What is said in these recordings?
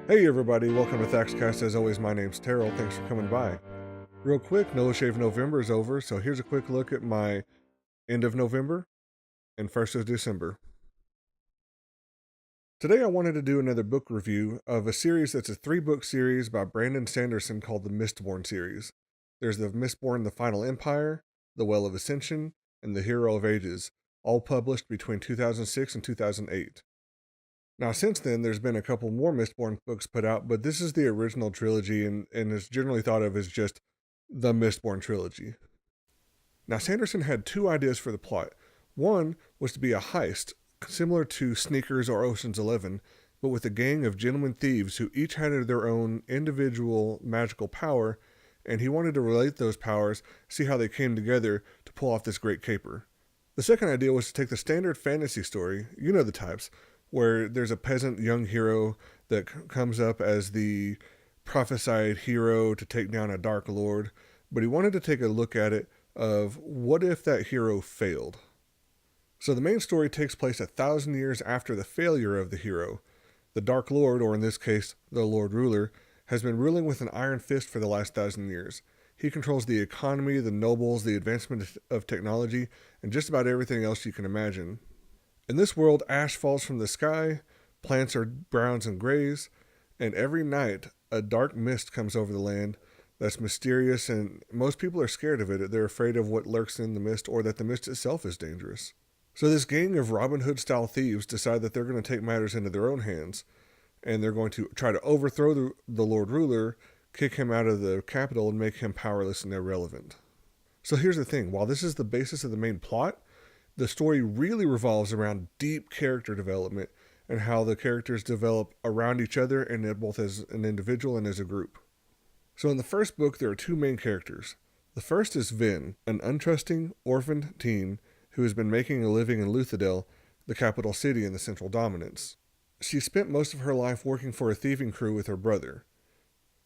Hey everybody, welcome to ThaxCast. As always, my name's Terrell. Thanks for coming by. Real quick, No Shave November is over, so here's a quick look at my end of November and 1st of December. Today I wanted to do another book review of a series that's a 3-book series by Brandon Sanderson called the Mistborn series. There's the Mistborn The Final Empire, The Well of Ascension, and The Hero of Ages, all published between 2006 and 2008. Now, since then, there's been a couple more Mistborn books put out, but this is the original trilogy and is generally thought of as just the Mistborn Trilogy. Now, Sanderson had 2 ideas for the plot. One was to be a heist, similar to Sneakers or Ocean's 11, but with a gang of gentlemen thieves who each had their own individual magical power, and he wanted to relate those powers, see how they came together to pull off this great caper. The second idea was to take the standard fantasy story, you know the types, where there's a peasant young hero that comes up as the prophesied hero to take down a dark lord, but he wanted to take a look at it of what if that hero failed. So the main story takes place 1,000 years after the failure of the hero. The Dark Lord, or in this case, the Lord Ruler, has been ruling with an iron fist for the last 1,000 years. He controls the economy, the nobles, the advancement of technology, and just about everything else you can imagine. In this world, ash falls from the sky, plants are browns and grays, and every night a dark mist comes over the land that's mysterious, and most people are scared of it. They're afraid of what lurks in the mist or that the mist itself is dangerous. So this gang of Robin Hood-style thieves decide that they're going to take matters into their own hands, and they're going to try to overthrow the Lord Ruler, kick him out of the capital, and make him powerless and irrelevant. So here's the thing. While this is the basis of the main plot, the story really revolves around deep character development and how the characters develop around each other and both as an individual and as a group. So in the first book, there are 2 main characters. The first is Vin, an untrusting, orphaned teen who has been making a living in Luthadel, the capital city in the Central Dominance. She spent most of her life working for a thieving crew with her brother.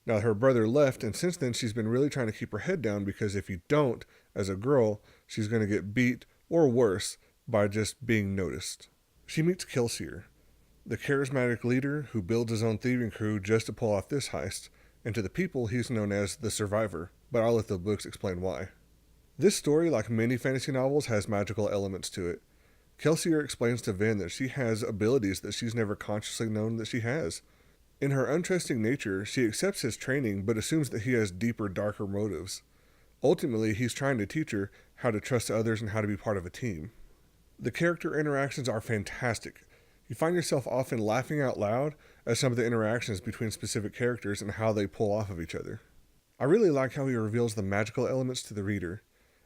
Now, her brother left, and since then she's been really trying to keep her head down because if you don't, as a girl, she's going to get beat or worse, by just being noticed. She meets Kelsier, the charismatic leader who builds his own thieving crew just to pull off this heist, and to the people he's known as the Survivor, but I'll let the books explain why. This story, like many fantasy novels, has magical elements to it. Kelsier explains to Vin that she has abilities that she's never consciously known that she has. In her untrusting nature, she accepts his training but assumes that he has deeper, darker motives. Ultimately, he's trying to teach her how to trust others and how to be part of a team. The character interactions are fantastic. You find yourself often laughing out loud at some of the interactions between specific characters and how they pull off of each other. I really like how he reveals the magical elements to the reader.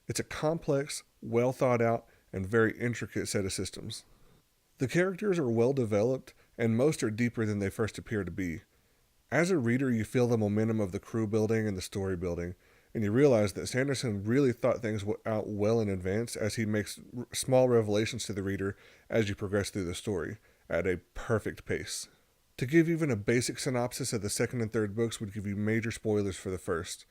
It's a complex, well thought out, and very intricate set of systems. The characters are well developed, and most are deeper than they first appear to be. As a reader, you feel the momentum of the crew building and the story building, and you realize that Sanderson really thought things out well in advance as he makes small revelations to the reader as you progress through the story at a perfect pace. To give even a basic synopsis of the second and third books would give you major spoilers for the first.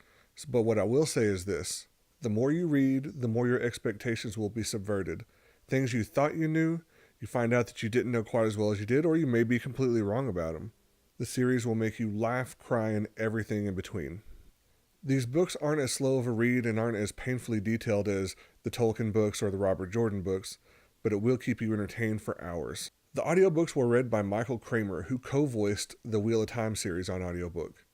But what I will say is this. The more you read, the more your expectations will be subverted. Things you thought you knew, you find out that you didn't know quite as well as you did, or you may be completely wrong about them. The series will make you laugh, cry, and everything in between. These books aren't as slow of a read and aren't as painfully detailed as the Tolkien books or the Robert Jordan books, but it will keep you entertained for hours. The audiobooks were read by Michael Kramer, who co-voiced the Wheel of Time series on audiobook.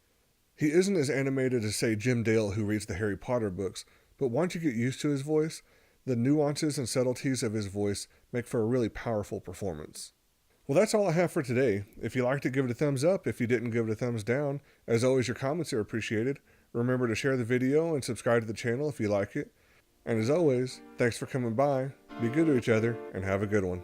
He isn't as animated as, say, Jim Dale, who reads the Harry Potter books, but once you get used to his voice, the nuances and subtleties of his voice make for a really powerful performance. Well, that's all I have for today. If you liked it, give it a thumbs up. If you didn't, give it a thumbs down. As always, your comments are appreciated. Remember to share the video and subscribe to the channel if you like it. And as always, thanks for coming by, be good to each other, and have a good one.